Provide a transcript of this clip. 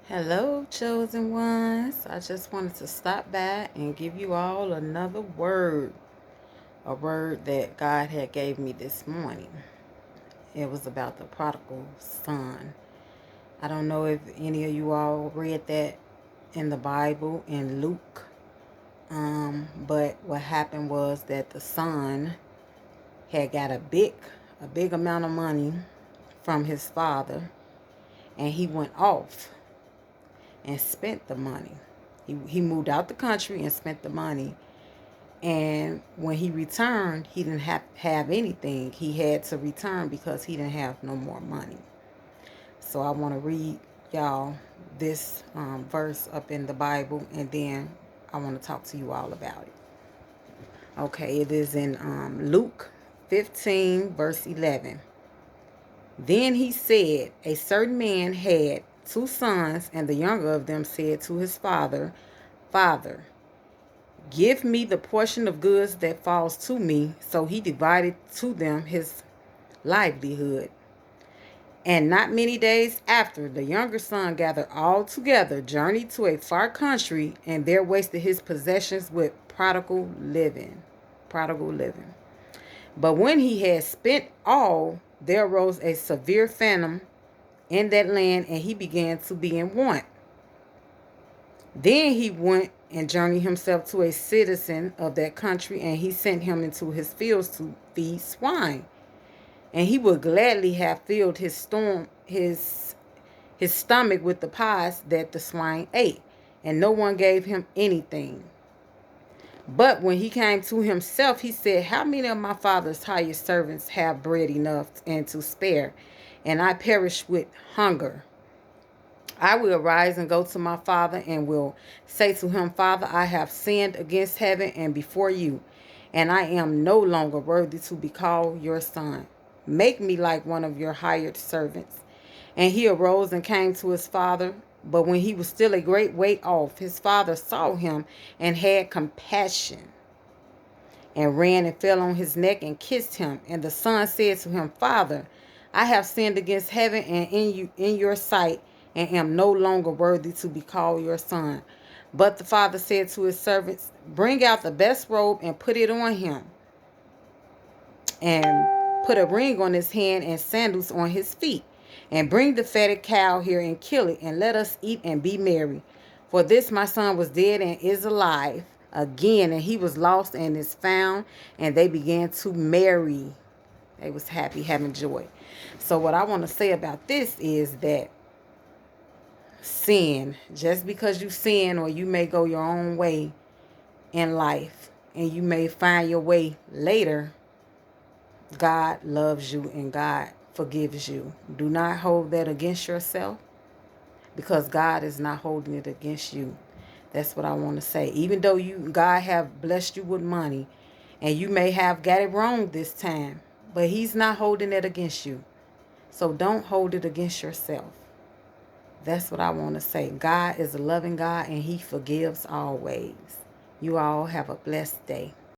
Hello, chosen ones. I just wanted to stop by and give you all another word, a word that God had gave me this morning. It was about the prodigal son. I don't know if any of you all read that in the Bible in Luke. But what happened was that the son had got a big amount of money from his father, and he went off and spent the money. He moved out the country and spent the money. And when he returned, he didn't have anything. He had to return because he didn't have no more money. So I want to read y'all this verse up in the Bible, and then I want to talk to you all about it. Okay, it is in Luke 15, verse 11. Then he said, a certain man had 2 sons, and the younger of them said to his father, Father, give me the portion of goods that falls to me. So he divided to them his livelihood. And not many days after, the younger son gathered all together, journeyed to a far country, and there wasted his possessions with prodigal living. Prodigal living. But when he had spent all, there arose a severe famine in that land, and he began to be in want. Then he went and journeyed himself to a citizen of that country, and he sent him into his fields to feed swine. And he would gladly have filled his stomach with the pods that the swine ate, and no one gave him anything. But when he came to himself, he said, how many of my father's hired servants have bread enough and to spare, and I perish with hunger? I will arise and go to my father and will say to him, Father, I have sinned against heaven and before you, and I am no longer worthy to be called your son. Make me like one of your hired servants. And he arose and came to his father. But when he was still a great way off, his father saw him and had compassion, and ran and fell on his neck and kissed him. And the son said to him, Father, I have sinned against heaven and in your sight, and am no longer worthy to be called your son. But the father said to his servants, bring out the best robe and put it on him, and put a ring on his hand and sandals on his feet. And bring the fatted cow here and kill it, and let us eat and be merry. For this my son was dead and is alive again, and he was lost and is found. And they began to marry. They was happy, having joy. So what I want to say about this is that sin, just because you sin, or you may go your own way in life, and you may find your way later, God loves you and God forgives you. Do not hold that against yourself, because God is not holding it against you. That's what I want to say. Even though God have blessed you with money, and you may have got it wrong this time, but he's not holding it against you. So don't hold it against yourself. That's what I want to say. God is a loving God, and he forgives always. You all have a blessed day.